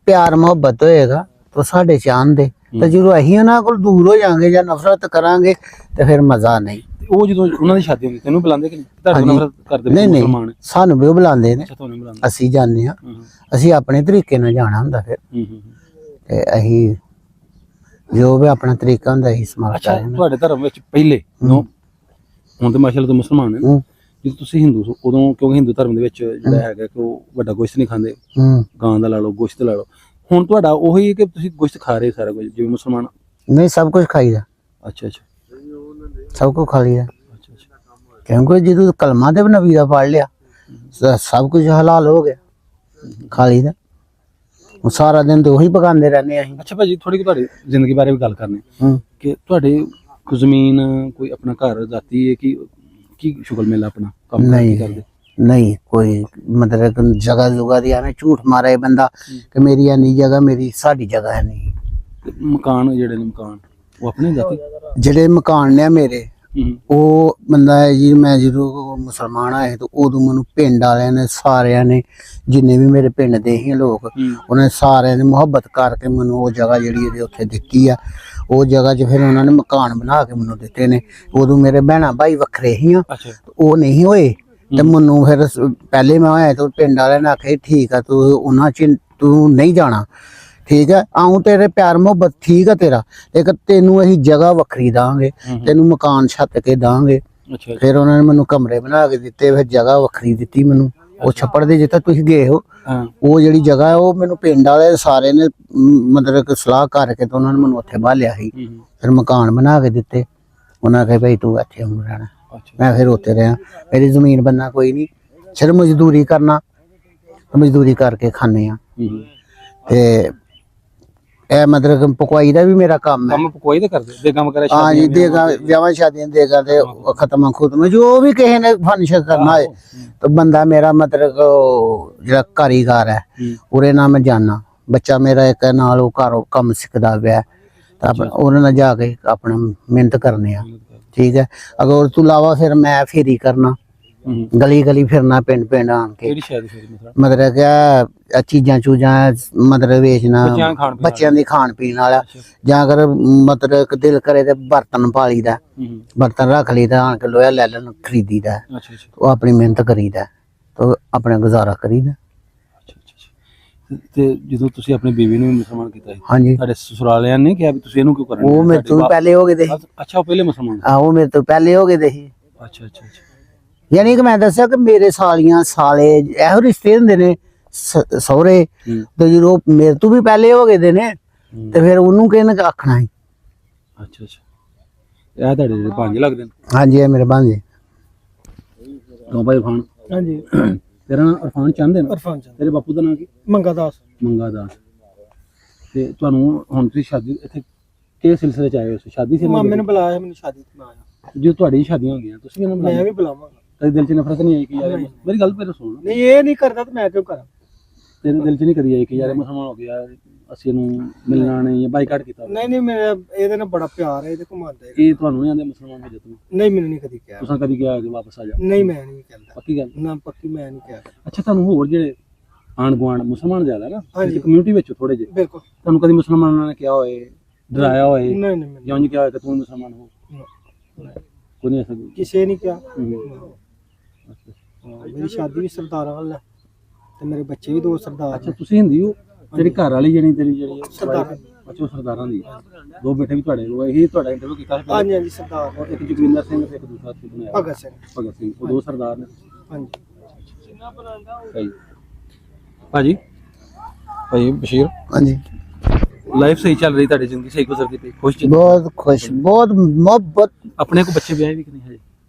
ਪਿਆਰ ਮੁਹੱਬਤ ਹੋਏਗਾ ਤਾਂ ਸਾਡੇ ਚ ਆਉਂਦੇ, ਤੇ ਜਦੋਂ ਅਸੀਂ ਉਹਨਾਂ ਕੋਲ ਦੂਰ ਹੋ ਜਾਵਾਂਗੇ ਜਾਂ ਨਫ਼ਰਤ ਕਰਾਂਗੇ ਤੇ ਫਿਰ ਮਜ਼ਾ ਨਹੀਂ। ਉਹ ਜਦੋਂ ਉਹਨਾਂ ਦੀ ਸ਼ਾਦੀ ਹੁੰਦੀ ਤੈਨੂੰ ਬੁਲਾਉਂਦੇ ਕਿ ਨਹੀਂ? ਤੁਹਾਡੇ ਨਫ਼ਰਤ ਕਰਦੇ? ਨਹੀਂ, ਸਾਨੂੰ ਵੀ ਬੁਲਾਉਂਦੇ ਨੇ, ਅਸੀਂ ਜਾਂਦੇ ਹਾਂ, ਅਸੀਂ ਆਪਣੇ ਤਰੀਕੇ ਨਾਲ ਜਾਣਾ ਹੁੰਦਾ ਫਿਰ, ਤੇ ਅਸੀਂ ਜੋ ਵੀ ਆਪਣਾ ਤਰੀਕਾ ਹੁੰਦਾ ਅਸੀਂ ਇਸਤੇਮਾਲ ਕਰਦੇ ਹਾਂ। ਤੁਹਾਡੇ ਧਰਮ ਵਿੱਚ ਪਹਿਲੇ ਹੁਣ ਤੇ ਮਾਸ਼ਾਅੱਲਾ ਤੋਂ ਮੁਸਲਮਾਨ ਹੈ, ਜਦੋਂ ਤੁਸੀਂ ਹਿੰਦੂ ਸੀ ਉਦੋਂ, ਕਿਉਂਕਿ ਹਿੰਦੂ ਧਰਮ ਦੇ ਵਿੱਚ ਜਿਹੜਾ ਹੈਗਾ ਕਿ ਉਹ ਵੱਡਾ ਗੋਸ਼ਤ ਨਹੀਂ ਖਾਂਦੇ, ਗਾਂ ਦਾ ਲਾ ਲਓ, ਗੋਸ਼ਤ ਲਾ ਲਓ। ਹੁਣ ਤੁਹਾਡਾ ਉਹੀ ਹੈ ਕਿ ਤੁਸੀਂ ਗੋਸ਼ਤ ਖਾ ਰਹੇ ਸਾਰਾ ਕੁਝ ਜਿਵੇਂ ਮੁਸਲਮਾਨ? ਨਹੀਂ, ਸਭ ਕੁਝ ਖਾਈਦਾ। ਅੱਛਾ ਅੱਛਾ, ਸਭ ਕੁਝ ਖਾ ਲਈਦਾ, ਅੱਛਾ ਅੱਛਾ। ਕਿਉਂਕਿ ਜਦੋਂ ਕਲਮਾ ਤੇ ਨਬੀ ਦਾ ਪੜ ਲਿਆ ਸਭ ਕੁਝ ਹਲਾਲ ਹੋ ਗਿਆ, ਖਾ ਲਈਦਾ। ਸਾਰਾ ਦਿਨ ਤੇ ਉਹੀ ਪਕਾਉਂਦੇ ਰਹਿੰਦੇ ਅਸੀਂ। ਅੱਛਾ ਭਾਜੀ, ਥੋੜੀ ਤੁਹਾਡੀ ਜ਼ਿੰਦਗੀ ਬਾਰੇ ਵੀ ਗੱਲ ਕਰਨੀ ਕਿ ਤੁਹਾਡੇ ਕੋਈ ਜ਼ਮੀਨ, ਕੋਈ ਆਪਣਾ ਘਰ ਜਾਤੀ ਹੈ ਕਿ ਕੀ ਸ਼ੁਗਲ ਮੇਲਾ ਆਪਣਾ ਕੰਮ ਕਰਦੇ? ਨਹੀਂ, ਕੋਈ ਮਤਲਬ ਜਗ੍ਹਾ ਜੁਗਾ ਦੀ ਐਵੇਂ ਝੂਠ ਮਾਰੇ ਬੰਦਾ ਕਿ ਮੇਰੀ ਇੰਨੀ ਜਗ੍ਹਾ, ਮੇਰੀ ਸਾਡੀ ਜਗ੍ਹਾ ਹੈ ਨਹੀਂ। ਮਕਾਨ ਜਿਹੜੇ ਨੇ, ਮਕਾਨ ਉਹ ਆਪਣੇ ਜਾਤੀ? ਜਿਹੜੇ ਮਕਾਨ ਨੇ ਮੇਰੇ, ਉਹ ਬੰਦਾ ਹੈ ਜੀ, ਮੈਂ ਜਦੋਂ ਮੁਸਲਮਾਨ ਆਏ ਤਾਂ ਉਦੋਂ ਮੈਨੂੰ ਪਿੰਡ ਵਾਲਿਆਂ ਨੇ ਸਾਰਿਆਂ ਨੇ, ਜਿੰਨੇ ਵੀ ਮੇਰੇ ਪਿੰਡ ਦੇ ਹੀ ਲੋਕ, ਉਹਨਾਂ ਨੇ ਸਾਰਿਆਂ ਨੇ ਮੁਹੱਬਤ ਕਰਕੇ ਮੈਨੂੰ ਉਹ ਜਗ੍ਹਾ ਜਿਹੜੀ ਇਹਦੇ ਉੱਥੇ ਦਿੱਤੀ ਆ। ਉਹ ਜਗ੍ਹਾ 'ਚ ਫਿਰ ਉਹਨਾਂ ਨੇ ਮਕਾਨ ਬਣਾ ਕੇ ਮੈਨੂੰ ਦਿੱਤੇ ਨੇ। ਉਦੋਂ ਮੇਰੇ ਭੈਣਾਂ ਭਾਈ ਵੱਖਰੇ ਹੀ ਆ, ਉਹ ਨਹੀਂ ਹੋਏ, ਤੇ ਮੈਨੂੰ ਫਿਰ ਪਹਿਲੇ ਮੈਂ ਆਇਆ ਤਾਂ ਪਿੰਡ ਵਾਲਿਆਂ ਨੇ ਆਖਿਆ ਠੀਕ ਆ, ਤੂੰ ਉਹਨਾਂ 'ਚ ਤੂੰ ਨਹੀਂ ਜਾਣਾ, ਠੀਕ ਹੈ, ਆਉਂ ਤੇਰੇ ਪਿਆਰ ਮੁਹੱਬਤ ਠੀਕ ਆ ਤੇਰਾ, ਇੱਕ ਤੈਨੂੰ ਅਸੀਂ ਜਗ੍ਹਾ ਵੱਖਰੀ ਦਾਂਗੇ, ਤੈਨੂੰ ਮਕਾਨ ਛੱਤ ਕੇ ਦਾਂਗੇ। ਫਿਰ ਉਹਨਾਂ ਨੇ ਮੈਨੂੰ ਕਮਰੇ ਬਣਾ ਕੇ ਦਿੱਤੇ, ਫਿਰ ਜਗ੍ਹਾ ਵੱਖਰੀ ਦਿੱਤੀ ਮੈਨੂੰ। ਉਹ ਛੱਪੜ ਦੇ ਜਿੱਥੇ ਤੁਸੀਂ ਗਏ ਹੋ ਹਾਂ ਉਹ ਜਿਹੜੀ ਜਗ੍ਹਾ ਹੈ ਉਹ ਮੈਨੂੰ ਪਿੰਡ ਵਾਲੇ ਸਾਰੇ ਨੇ ਮਤਲਬ ਕਿ ਸਲਾਹ ਕਰਕੇ ਤੇ ਉਹਨਾਂ ਨੇ ਮੈਨੂੰ ਉੱਥੇ ਬਾਲਿਆ ਸੀ। ਫਿਰ ਮਕਾਨ ਬਣਾ ਕੇ ਦਿੱਤੇ। ਉਹਨਾਂ ਕਹੇ ਭਾਈ ਤੂੰ ਇੱਥੇ ਹੁਣ ਰਹਿਣਾ। ਅੱਛਾ ਮੈਂ ਫਿਰ ਉੱਥੇ ਰਿਹਾ। ਮੇਰੀ ਜ਼ਮੀਨ ਬੰਨਾ ਕੋਈ ਨਹੀਂ, ਸਿਰਫ ਮਜ਼ਦੂਰੀ ਕਰਨਾ, ਮਜ਼ਦੂਰੀ ਕਰਕੇ ਖਾਣੇ ਆ। ਤੇ ਇਹ ਮਤਲਬ ਪਕਵਾਈ ਦਾ ਵੀ ਮੇਰਾ ਕੰਮ ਹੈ। ਕੰਮ ਕੋਈ ਤਾਂ ਕਰਦੇ ਦੇ ਕੰਮ ਕਰੇ ਹਾਂ ਜੀ, ਦੇਗਾ ਵਿਆਹਾਂ ਸ਼ਾਦੀਆਂ ਦੇਗਾ ਤੇ ਖਤਮ ਖੁਤਮ ਜੋ ਵੀ ਕਿਸੇ ਨੇ ਫੰਕਸ਼ਨ ਕਰਨਾ ਹੈ ਤਾਂ ਬੰਦਾ ਮੇਰਾ ਮਤਲਬ ਜਿਹੜਾ ਕਾਰੀਗਰ ਹੈ ਉਹਦੇ ਨਾਲ ਮੈਂ ਜਾਣਾ। ਬੱਚਾ ਮੇਰਾ ਇੱਕ ਨਾਲ ਉਹ ਘਰੋਂ ਕੰਮ ਸਿੱਖਦਾ ਪਿਆ ਤਾਂ ਆਪਣਾ ਉਹਨਾਂ ਨਾਲ ਜਾ ਕੇ ਆਪਣਾ ਮਿਹਨਤ ਕਰਨੇ ਆ। ਠੀਕ ਹੈ। ਅਗਰ ਉਸ ਤੋਂ ਇਲਾਵਾ ਫਿਰ ਮੈਂ ਫੇਰੀ ਕਰਨਾ, ਗਲੀ ਗਲੀ ਫਿਰਨਾ, ਪਿੰਡ ਪਿੰਡ ਆਣ ਕੇ ਕਿਹੜੀ ਸ਼ਾਇਦ ਫਿਰ ਮਤਲਬ ਕਿ ਚੀਜ਼ਾਂ ਚੂਜ਼ਾਂ ਮਤਲਬ ਵੇਚਣਾ, ਬੱਚਿਆਂ ਦੀ ਖਾਣ ਪੀਣ ਵਾਲਾ, ਜਾਂ ਅਗਰ ਮਤਲਬ ਕਿ ਦਿਲ ਕਰੇ ਤੇ ਬਰਤਨ ਪਾਲੀਦਾ, ਬਰਤਨ ਰੱਖ ਲਈਦਾ, ਆਣ ਕੇ ਲੋਹਾ ਲੈ ਲੈਣ ਖਰੀਦੀਦਾ, ਅੱਛਾ ਅੱਛਾ ਉਹ ਆਪਣੀ ਮਿਹਨਤ ਕਰੀਦਾ ਤੇ ਆਪਣਾ ਗੁਜ਼ਾਰਾ ਕਰੀਦਾ। ਤੇ ਜਦੋਂ ਤੁਸੀਂ ਆਪਣੀ ਬੀਵੀ ਨੂੰ ਮੁਸਲਮਾਨ ਕੀਤਾ ਸੀ, ਹਾਂਜੀ, ਤੁਹਾਡੇ ਸਸੁਰਾਲਿਆਂ ਨੇ ਕਿਹਾ ਵੀ ਤੁਸੀਂ ਇਹਨੂੰ ਕਿਉਂ ਕਰਨਾ? ਉਹ ਮੇਰੇ ਤੋਂ ਪਹਿਲੇ ਹੋ ਗਏ ਦੇ। ਅੱਛਾ ਉਹ ਪਹਿਲੇ ਮੁਸਲਮਾਨ? ਉਹ ਮੇਰੇ ਤੋਂ ਪਹਿਲੇ ਹੋ ਗਏ ਦੇ ਸੀ। ਅੱਛਾ ਅੱਛਾ ਅੱਛਾ। ਯਾਨੀ ਕਿ ਮੈਂ ਦੱਸਿਆ ਕਿ ਮੇਰੇ ਸਾਲੀਆਂ ਸਾਲੇ ਇਹੋ ਰਿਸ਼ਤੇ ਹੁੰਦੇ ਨੇ ਸਹੁਰੇ, ਤੇ ਜਦੋਂ ਮੇਰੇ ਤੋਂ ਵੀ ਪਹਿਲੇ ਹੋ ਗਏ ਦੇ ਨੇ ਤੇ ਫਿਰ ਉਹਨੂੰ ਕਿਹਨੇ ਆਖਣਾ ਸੀ। ਅੱਛਾ ਅੱਛਾ। ਇਹ ਤੁਹਾਡੇ ਜਿਹੜੇ ਪੰਜ ਲੱਗਦੇ ਨੇ? ਹਾਂਜੀ, ਇਹ ਮੇਰੇ ਭਾਂਜੇ। ਕਿਉਂ ਭਾਈ ਇਰਫਾਨ? ਹਾਂਜੀ। ਤੇਰਾ ਨਾਮ ਇਰਫਾਨ ਚੰਦ ਹੈ ਨਾ? ਇਰਫਾਨ ਚੰਦ। ਤੇਰੇ ਬਾਪੂ ਦਾ ਨਾਮ ਕੀ? ਮੰਗਾ ਦਾਸ। ਮੰਗਾ ਦਾਸ। ਤੇ ਤੁਹਾਨੂੰ ਹੁਣ ਤੁਸੀਂ ਸ਼ਾਦੀ ਇੱਥੇ ਕਿਹੜੇ ਸਿਲਸਿਲੇ ਚ ਆਏ ਹੋ? ਸ਼ਾਦੀ ਸੀ? ਮਾਮੇ ਨੇ ਬੁਲਾਇਆ ਮੈਨੂੰ ਸ਼ਾਦੀ ਤੇ ਮੈਂ ਆਇਆ। ਜੋ ਤੁਹਾਡੀ ਸ਼ਾਦੀਆਂ ਹੋ ਗਈਆਂ ਤੁਸੀਂ ਕਿਹਨਾਂ ਮੈਂ ਵੀ ਬੁਲਾਵਾਂਗਾ। ਤੇਰੇ ਦਿਲ 'ਚ ਨਫ਼ਰਤ ਨਹੀਂ ਆਈ ਕਿ ਯਾਰ ਮੇਰੀ ਗੱਲ ਪਹਿਲਾਂ ਸੁਣ? ਨਹੀਂ ਇਹ ਨਹੀਂ ਕਰਦਾ ਤੇ ਮੈਂ ਕਿਉਂ ਕਰਾਂ? ਤੇਰੇ ਦਿਲ 'ਚ ਨਹੀਂ ਕਦੀ ਆਈ ਕਿ ਯਾਰ ਮੁਸਲਮਾਨ ਹੋ ਗਿਆ ਅਸੀਂ ਇਹਨੂੰ ਮਿਲਣਾ ਨਹੀਂ ਜਾਂ ਬਾਈਕਾਟ ਕੀਤਾ? ਨਹੀਂ ਨਹੀਂ, ਮੇਰਾ ਇਹਦੇ ਨਾਲ ਬੜਾ ਪਿਆਰ ਹੈ, ਇਹਦੇ ਘੁਮਾਉਂਦਾ ਹੈ। ਇਹ ਤੁਹਾਨੂੰ ਨਹੀਂ ਆਂਦੇ ਮੁਸਲਮਾਨ ਹੋ ਜਾ ਤੂੰ? ਨਹੀਂ, ਮੈਨੂੰ ਨਹੀਂ ਕਦੀ ਕਿਹਾ। ਤੁਸੀਂ ਕਦੀ ਕਿਹਾ ਕਿ ਵਾਪਸ ਆ ਜਾ? ਨਹੀਂ, ਮੈਂ ਨਹੀਂ ਕਹਿੰਦਾ। ਪੱਕੀ ਗੱਲ? ਨਾ ਪੱਕੀ ਮੈਂ ਨਹੀਂ ਕਿਹਾ। ਅੱਛਾ, ਤੁਹਾਨੂੰ ਹੋਰ ਜਿਹੜੇ ਆਂਢ ਗੁਆਂਢ ਮੁਸਲਮਾਨ ਜ਼ਿਆਦਾ ਨਾ ਹਾਂਜੀ। ਕਮਿਊਨਿਟੀ ਵਿੱਚ ਥੋੜੇ ਜਿਹੇ, ਬਿਲਕੁਲ। ਤੁਹਾਨੂੰ ਕਦੀ ਮੁਸਲਮਾਨਾਂ ਨੇ ਕਿਹਾ ਹੋਏ, ਡਰਾਇਆ ਹੋਏ ਨਹੀਂ ਨਹੀਂ, ਮੈਨੂੰ ਜਾਂ ਉਹਨੇ ਕਿਹਾ ਹੋਏ ਕਿ ਤੂੰ ਮੁਸਲਮਾਨ ਹੋ? ਕੋਈ ਨਹੀਂ ਐਸਾ? ਕਿਸੇ ਨੇ ਕਿਹਾ। ਮੇਰੀ ਸ਼ਾਦੀ ਵੀ ਸਰਦਾਰਾਂ ਵੱਲ ਹੈ ਤੇ ਮੇਰੇ ਬੱਚੇ ਵੀ ਦੋ ਸਰਦਾਰ। ਅੱਛਾ, ਤੁਸੀਂ ਹਿੰਦੀ ਹੋ? ਤੇਰੀ ਘਰ ਵਾਲੀ ਜਿਹੜੀ ਤੇਰੀ ਜਿਹੜੀ ਸਰਦਾਰ। ਅੱਛਾ, ਉਹ ਸਰਦਾਰਾਂ ਦੀ ਦੋ ਬੇਟੇ ਵੀ ਤੁਹਾਡੇ ਕੋਲ? ਇਹੀ ਤੁਹਾਡਾ ਇੰਟਰਵਿਊ ਕੀਤਾ ਸੀ? ਹਾਂਜੀ ਹਾਂਜੀ, ਸਰਦਾਰ। ਔਰ ਇੱਕ ਜਗਵਿੰਦਰ ਸਿੰਘ ਤੇ ਇੱਕ ਦੂਸਰਾ ਸੀ ਬਣਾਇਆ ਭਗਤ ਸਿੰਘ। ਭਗਤ ਸਿੰਘ, ਉਹ ਦੋ ਸਰਦਾਰ ਨੇ। ਹਾਂਜੀ ਭਾਜੀ ਭਾਈ ਬਸ਼ੀਰ, ਹਾਂਜੀ, ਲਾਈਫ ਸਹੀ ਚੱਲ ਰਹੀ? ਤੁਹਾਡੀ ਜ਼ਿੰਦਗੀ ਸਹੀ ਗੁਜ਼ਰਦੀ ਪਈ? ਖੁਸ਼ ਜੀ? ਬਹੁਤ ਖੁਸ਼, ਬਹੁਤ ਮੁਹੱਬਤ। ਆਪਣੇ ਕੋ ਬੱਚੇ ਵਿਆਹੇ ਵੀ ਕਿ ਨਹੀਂ ਹਜੇ?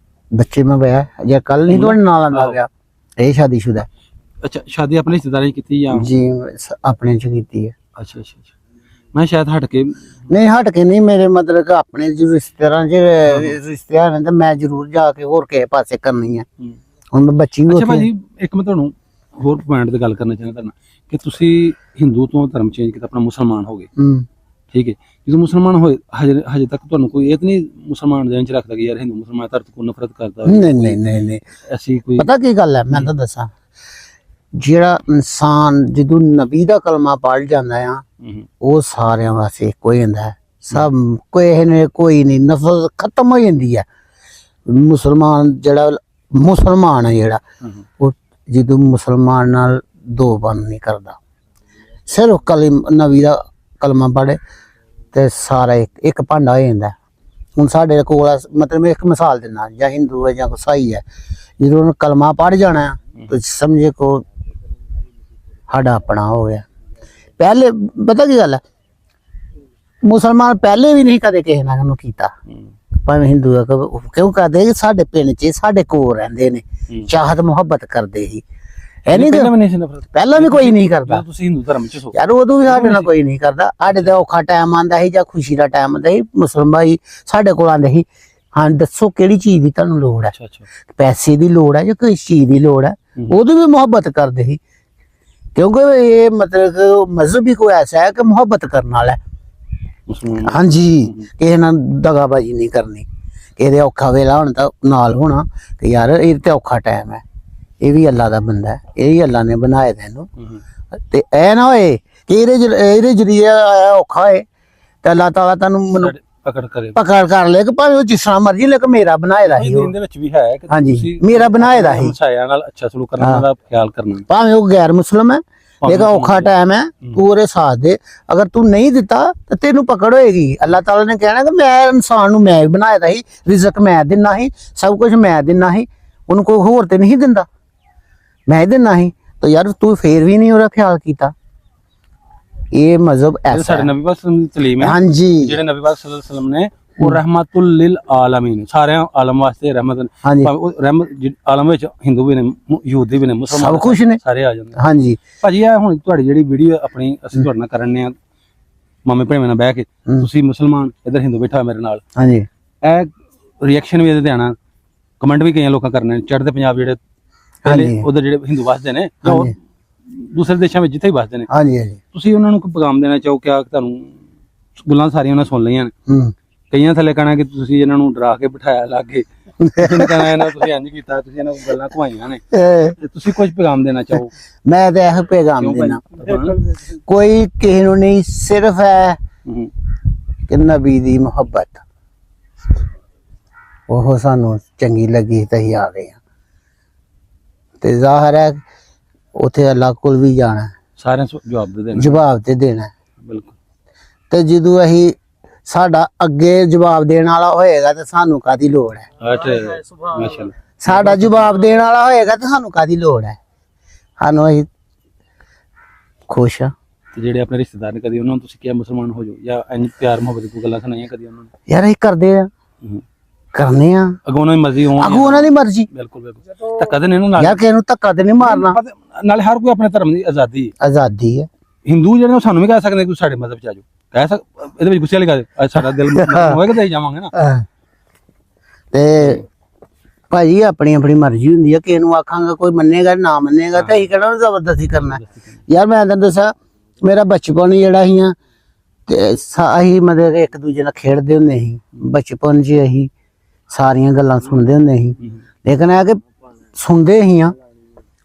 ਬੱਚੇ ਮੈਂ ਵਿਆਹ ਜੇ ਕੱਲ ਨਹੀਂ ਤੁਹਾਡੇ ਨਾਲ ਆਂਦਾ ਪਿਆ, ਇਹ ਸ਼ਾਦੀशुदा। ਅੱਛਾ, ਸ਼ਾਦੀ ਆਪਣੇ ਰਿਸ਼ਤੇਦਾਰਾਂ 'ਚ ਕੀਤੀ ਜਾਂ? ਜੀ, ਆਪਣੇ ਚ ਕੀਤੀ ਹੈ। ਅੱਛਾ ਅੱਛਾ ਅੱਛਾ। ਮੈਂ ਸ਼ਾਇਦ ਹਟ ਕੇ ਨਹੀਂ, ਹਟ ਕੇ ਨਹੀਂ, ਮੇਰੇ ਮਤਲਬ ਕਿ ਆਪਣੇ ਜੋ ਰਿਸ਼ਤੇਦਾਰਾਂ ਚ ਰਿਸ਼ਤੇਦਾਰ ਨੇ ਤਾਂ ਮੈਂ ਜ਼ਰੂਰ ਜਾ ਕੇ ਹੋਰ ਕਿਸੇ ਪਾਸੇ ਕਰਨੀ ਹੈ। ਹੁਣ ਮੈਂ ਬੱਚੀ ਵੀ ਅੱਛਾ ਉੱਥੇ। ਭਾਜੀ, ਇੱਕ ਮੈਂ ਤੁਹਾਨੂੰ ਹੋਰ ਪੁਆਇੰਟ ਤੇ ਗੱਲ ਕਰਨਾ ਚਾਹੁੰਦਾ ਤੁਹਾਡੇ ਨਾਲ ਕਿ ਤੁਸੀਂ ਹਿੰਦੂ ਤੋਂ ਧਰਮ ਚੇਂਜ ਕੀਤਾ, ਆਪਣਾ ਮੁਸਲਮਾਨ ਹੋ ਗਏ, ਠੀਕ ਹੈ। ਜਦੋਂ ਮੁਸਲਮਾਨ ਹੋਏ ਹਜੇ ਤੱਕ ਤੁਹਾਨੂੰ ਕੋਈ ਇਹ ਤਾਂ ਨਹੀਂ ਮੁਸਲਮਾਨ ਦੇ ਚ ਰੱਖਦਾ ਕਿ ਯਾਰ ਹਿੰਦੂ ਮੁਸਲਮਾਨ ਧਰਤ ਕੋ ਨਫ਼ਰਤ ਕਰਦਾ? ਨਹੀਂ ਨਹੀਂ ਨਹੀਂ ਨਹੀਂ, ਐਸੀ ਕੋਈ? ਪਤਾ ਕੀ ਗੱਲ ਹੈ, ਮੈਂ ਤਾਂ ਦੱਸਾਂ, ਜਿਹੜਾ ਇਨਸਾਨ ਜਦੋਂ ਨਬੀ ਦਾ ਕਲਮਾ ਪੜ੍ਹ ਜਾਂਦਾ ਆ ਉਹ ਸਾਰਿਆਂ ਵਾਸਤੇ ਇੱਕੋ ਹੀ ਹੁੰਦਾ ਹੈ। ਸਭ ਕੋਈ ਨਹੀਂ, ਨਫ਼ਰਤ ਖਤਮ ਹੋ ਜਾਂਦੀ ਹੈ। ਮੁਸਲਮਾਨ ਜਿਹੜਾ ਮੁਸਲਮਾਨ ਹੈ ਜਿਹੜਾ ਉਹ ਜਦੋਂ ਮੁਸਲਮਾਨ ਨਾਲ ਦੋ ਬੰਦ ਨਹੀਂ ਕਰਦਾ, ਸਿਰਫ ਨਬੀ ਦਾ ਕਲਮਾ ਪੜ੍ਹੇ ਤੇ ਸਾਰਾ ਇੱਕ ਭਾਂਡਾ ਹੋ ਜਾਂਦਾ। ਹੁਣ ਸਾਡੇ ਕੋਲ ਮਤਲਬ ਇੱਕ ਮਿਸਾਲ ਦਿੰਦਾ, ਜਾਂ ਹਿੰਦੂ ਹੈ ਜਾਂ ਈਸਾਈ ਹੈ, ਜਦੋਂ ਉਹਨੇ ਕਲਮਾ ਪੜ੍ਹ ਜਾਣਾ ਤਾਂ ਸਮਝੇ ਕੋ ਸਾਡਾ ਆਪਣਾ ਹੋ ਗਿਆ। ਪਹਿਲੇ ਪਤਾ ਕੀ ਗੱਲ ਹੈ, ਮੁਸਲਮਾਨ ਪਹਿਲੇ ਵੀ ਨਹੀਂ ਕਦੇ ਕਿਸੇ ਨਾਲ ਉਹਨੂੰ ਕੀਤਾ, ਭਾਵੇਂ ਹਿੰਦੂ ਹੈ, ਕਿਉਂ ਕਰਦੇ? ਸਾਡੇ ਪਿੰਡ 'ਚ ਸਾਡੇ ਕੋਲ ਰਹਿੰਦੇ ਨੇ, ਚਾਹਤ ਮੁਹੱਬਤ ਕਰਦੇ ਸੀ। ਇਹ ਨਹੀਂ ਪਹਿਲਾਂ ਵੀ ਕੋਈ ਨਹੀਂ ਕਰਦਾ। ਤੁਸੀਂ ਹਿੰਦੂ ਧਰਮ 'ਚ ਯਾਰ ਉਦੋਂ ਵੀ ਸਾਡੇ ਨਾਲ ਕੋਈ ਨਹੀਂ ਕਰਦਾ। ਸਾਡੇ ਤੇ ਔਖਾ ਟਾਈਮ ਆਂਦਾ ਸੀ ਜਾਂ ਖੁਸ਼ੀ ਦਾ ਟਾਈਮ ਆਂਦਾ ਸੀ, ਮੁਸਲਮਾਨ ਭਾਈ ਸਾਡੇ ਕੋਲ ਆਂਦੇ ਸੀ, ਹਾਂ ਦੱਸੋ ਕਿਹੜੀ ਚੀਜ਼ ਦੀ ਤੁਹਾਨੂੰ ਲੋੜ ਹੈ, ਪੈਸੇ ਦੀ ਲੋੜ ਹੈ ਜਾਂ ਕਿਸ ਚੀਜ਼ ਦੀ ਲੋੜ ਹੈ, ਉਦੋਂ ਵੀ ਮੁਹੱਬਤ ਕਰਦੇ ਸੀ। ਕਿਉਂਕਿ ਇਹ ਮਤਲਬ ਮਜ਼ਹਬ ਹੀ ਕੋਈ ਐਸਾ ਹੈ ਕਿ ਮੁਹੱਬਤ ਕਰਨ ਵਾਲਾ। ਹਾਂਜੀ, ਕਿਸੇ ਨਾਲ ਦਗਾਬਾਜੀ ਨਹੀਂ ਕਰਨੀ, ਇਹਦੇ ਔਖਾ ਵੇਲਾ ਹੁਣ ਤਾਂ ਨਾਲ ਹੋਣਾ ਕਿ ਯਾਰ ਇਹ ਤੇ ਔਖਾ ਟਾਈਮ ਹੈ, ਇਹ ਵੀ ਅੱਲਾ ਦਾ ਬੰਦਾ ਹੈ, ਇਹ ਵੀ ਅੱਲਾ ਨੇ ਬਣਾਇਆ ਤੈਨੂੰ, ਤੇ ਇਹ ਨਾ ਹੋਏ ਕਿ ਇਹਦੇ ਜਰੀਏ ਔਖਾ ਹੋਏ ਤੇ ਅੱਲਾ ਤਾਲਾ ਤੁਹਾਨੂੰ ਪਕੜ ਕਰ ਲੈ, ਕਿ ਭਾਵੇਂ ਉਹ ਜਿਸ ਤਰ੍ਹਾਂ ਮਰਜ਼ੀ, ਲੇਕਿਨ ਮੇਰਾ ਬਣਾਏ ਦਾ ਹੀ ਇਹਦੇ ਵਿੱਚ ਵੀ ਹੈ ਕਿ ਹਾਂਜੀ, ਮੇਰਾ ਬਣਾਏ ਦਾ ਹੀ ਮਸਾਇਆ ਨਾਲ ਅੱਛਾ ਸਲੂਕ ਕਰਨਾ ਦਾ ਖਿਆਲ ਕਰਨਾ, ਭਾਵੇਂ ਉਹ ਗੈਰ ਮੁਸਲਮ ਹੈ, ਲੇਕਿਨ ਔਖਾ ਟਾਈਮ ਹੈ, ਤੂੰ ਉਹਦੇ ਸਾਥ ਦੇ। ਅਗਰ ਤੂੰ ਨਹੀਂ ਦਿੱਤਾ ਤਾਂ ਤੈਨੂੰ ਪਕੜ ਹੋਏਗੀ। ਅੱਲਾਹ ਤਾਲਾ ਨੇ ਕਹਿਣਾ ਕਿ ਮੈਂ ਇਨਸਾਨ ਨੂੰ ਮੈਂ ਬਣਾਇਆ ਦਾ ਸੀ, ਰਿਜ਼ਕ ਮੈਂ ਦਿੰਦਾ ਸੀ, ਸਭ ਕੁਝ ਮੈਂ ਦਿੰਦਾ ਸੀ, ਉਹਨੂੰ ਕੋਈ ਹੋਰ ਤੇ ਨਹੀਂ ਦਿੰਦਾ। ਮੈਂ ਦਿੰਦਾ ਸੀ ਤਾਂ ਯਾਰ ਤੂੰ ਫੇਰ ਵੀ ਨਹੀਂ ਉਹਦਾ ਖਿਆਲ ਕੀਤਾ। ਇਹ ਮਜ਼ਹਬ ਇਹ ਐਸਾ ਸਾਡੇ ਹੈ। ਨਬੀ ਪਾਕ ਸੱਲੱਲਾਹੁ ਅਲੈहि ਤਲੀਮ ਹੈ, ਹਾਂਜੀ ਜਿਹੜੇ ਨਬੀ ਪਾਕ ਸੱਲੱਲਾਹੁ ਅਲੈहि ਵਸੱਲਮ ਨੇ ਉਹ ਰਹਿਮਤੁਲ ਲਿਲ ਆਲਮੀਨ, ਸਾਰਿਆਂ ਆਲਮ ਵਾਸਤੇ ਰਹਿਮਤ ਨੇ। ਹਾਂਜੀ ਭਾਵੇਂ ਉਹ ਰਹਿਮਤ ਆਲਮ ਵਿੱਚ ਹਿੰਦੂ ਵੀ ਨੇ, ਯਹੂਦੀ ਵੀ ਨੇ, ਮੁਸਲਮਾਨ ਸਭ ਕੁਛ ਨੇ। ਸਾਰੇ ਆ ਜਾਂਦੇ। ਹਾਂਜੀ ਭਾਜੀ ਇਹ ਹੁਣ ਤੁਹਾਡੀ ਜਿਹੜੀ ਵੀਡੀਓ ਆਪਣੀ ਅਸੀਂ ਤੁਹਾਡੇ ਨਾਲ ਕਰਨ ਨੇ ਆ, ਮਾਮੇ ਭੈਣਾਂ ਨਾਲ ਬਹਿ ਕੇ, ਤੁਸੀਂ ਮੁਸਲਮਾਨ ਇੱਧਰ ਹਿੰਦੂ ਬੈਠਾ ਮੇਰੇ ਨਾਲ, ਹਾਂਜੀ ਇਹ ਰਿਐਕਸ਼ਨ ਵੀ ਇਹਦੇ ਤੇ ਆਣਾ, ਕਮੈਂਟ ਵੀ ਕਈਆਂ ਲੋਕਾਂ ਕਰਨੇ, ਚੜ੍ਹਦੇ ਪੰਜਾਬ ਜਿਹੜੇ ਪਹਿਲੇ ਹਾਂਜੀ। ਉਧਰ ਜਿਹੜੇ ਹਿੰਦੂ ਵਸਦੇ ਨੇ ਜਾਂ ਉਹ ਹਾਂਜੀ। ਦੂਸਰੇ ਦੇਸ਼ਾਂ ਵਿੱਚ ਜਿੱਥੇ ਹੀ ਵਸਦੇ ਨੇ, ਹਾਂਜੀ ਹਾਂਜੀ ਤੁਸੀਂ ਉਹਨਾਂ ਨੂੰ ਕੋਈ ਪੈਗਾਮ ਦੇਣਾ ਚਾਹੋ? ਕਿਆ ਤੁਹਾਨੂੰ ਗੱਲਾਂ ਸਾਰੀਆਂ ਉਹਨਾਂ ਸੁਣ ਲਈਆਂ ਨੇ, ਕਈਆਂ ਥੱਲੇ ਕਹਿਣਾ ਕਿ ਤੁਸੀਂ ਇਹਨਾਂ ਨੂੰ ਡਰਾ ਕੇ ਬਿਠਾਇਆ ਲਾਗੇ, ਜਿਹਨੇ ਕਹਿਣਾ ਇਹਨਾਂ ਤੁਸੀਂ ਇੰਜ ਕੀਤਾ, ਤੁਸੀਂ ਇਹਨਾਂ ਨੂੰ ਗੱਲਾਂ ਘੁਮਾਈਆਂ ਨੇ, ਤੇ ਤੁਸੀਂ ਕੁਝ ਪੈਗਾਮ ਦੇਣਾ ਚਾਹੋ? ਮੈਂ ਤਾਂ ਇਹੋ ਪੈਗਾਮ ਦੇਣਾ, ਕੋਈ ਕਿਸੇ ਨੂੰ ਨਹੀਂ, ਸਿਰਫ ਹੈ ਕਿ ਨਬੀ ਦੀ ਮੁਹੱਬਤ, ਉਹ ਸਾਨੂੰ ਚੰਗੀ ਲੱਗੀ ਤਾਂ ਅਸੀਂ ਆ ਗਏ ਹਾਂ। ਤੇ ਜ਼ਾਹਰ ਹੈ ਉੱਥੇ ਅੱਲਾਹ ਕੋਲ ਵੀ ਜਾਣਾ, ਸਾਰਿਆਂ ਨੂੰ ਜਵਾਬ ਦੇ ਦੇਣਾ। ਜਵਾਬ ਤੇ ਦੇਣਾ। ਬਿਲਕੁਲ। ਤੇ ਜਦੋਂ ਅਸੀਂ ਸਾਡਾ ਅੱਗੇ ਜਵਾਬ ਦੇਣ ਵਾਲਾ ਹੋਏਗਾ ਤੇ ਸਾਨੂੰ ਕਾਦੀ ਲੋੜ ਹੈ? ਮਾਸ਼ਾਅੱਲਾ। ਸਾਡਾ ਜਵਾਬ ਦੇਣ ਵਾਲਾ ਹੋਏਗਾ ਤੇ ਸਾਨੂੰ ਕਾਦੀ ਲੋੜ ਹੈ? ਸਾਨੂੰ ਅਸੀਂ ਖੁਸ਼ ਆ। ਤੇ ਜਿਹੜੇ ਆਪਣੇ ਰਿਸ਼ਤੇਦਾਰ ਨੇ, ਕਦੀ ਉਹਨਾਂ ਨੂੰ ਤੁਸੀਂ ਕਿਹਾ ਮੁਸਲਮਾਨ ਹੋ ਜਾਓ, ਜਾਂ ਇੰਨੀ ਪਿਆਰ ਮੁਹੱਬਤ ਦੀ ਗੱਲਾਂ ਸੁਣਾਈਆਂ ਕਦੀ ਉਹਨਾਂ ਨੂੰ? ਯਾਰ ਅਸੀਂ ਕਰਦੇ ਆ, ਕਰਨੇ ਆ, ਅਗੋਂ ਉਹਨਾਂ ਦੀ ਮਰਜ਼ੀ ਹੋਣ, ਅੱਗੋਂ ਉਹਨਾਂ ਦੀ ਮਰਜ਼ੀ। ਬਿਲਕੁਲ ਬਿਲਕੁਲ। ਧੱਕਾ ਤੇ ਨਹੀਂ ਇਹਨਾਂ ਨਾਲ, ਯਾਰ ਕਿਸੇ ਨੂੰ ਧੱਕਾ ਤੇ ਨਹੀਂ ਮਾਰਨਾ, ਨਾਲੇ ਹਰ ਕੋਈ ਆਪਣੇ ਧਰਮ ਦੀ ਆਜ਼ਾਦੀ ਹੈ। ਆਜ਼ਾਦੀ ਹੈ। ਹਿੰਦੂ ਜਿਹੜੇ ਉਹ ਸਾਨੂੰ ਵੀ ਕਹਿ ਸਕਦੇ ਕਿ ਸਾਡੇ ਮਜ਼ਹਬ ਚ ਆ ਜਾਓ, ਕਹਿ ਸਕ, ਇਹਦੇ ਵਿੱਚ ਗੁੱਸੇ ਵਾਲੀ ਗੱਲ ਅੱਜ ਸਾਡਾ ਦਿਲ ਹੋਏਗਾ ਤਾਂ ਹੀ ਜਾਵਾਂਗੇ ਨਾ। ਤੇ ਭਾਜੀ ਆਪਣੀ ਆਪਣੀ ਮਰਜ਼ੀ ਹੁੰਦੀ ਆ, ਕਿਸੇ ਨੂੰ ਆਖਾਂਗਾ ਕੋਈ ਮੰਨੇਗਾ ਨਾ ਮੰਨੇਗਾ ਤਾਂ ਅਸੀਂ ਕਿਹੜਾ ਜ਼ਬਰਦਸਤੀ ਕਰਨਾ। ਯਾਰ ਮੈਂ ਤੈਨੂੰ ਦੱਸਾਂ, ਮੇਰਾ ਬਚਪਨ ਜਿਹੜਾ ਸੀ ਤੇ ਅਸੀਂ ਮਤਲਬ ਇੱਕ ਦੂਜੇ ਨਾਲ ਖੇਡਦੇ ਹੁੰਦੇ ਸੀ ਬਚਪਨ 'ਚ, ਅਸੀਂ ਸਾਰੀਆਂ ਗੱਲਾਂ ਸੁਣਦੇ ਹੁੰਦੇ ਸੀ, ਲੇਕਿਨ ਇਹ ਕਿ ਸੁਣਦੇ ਹੀ ਆ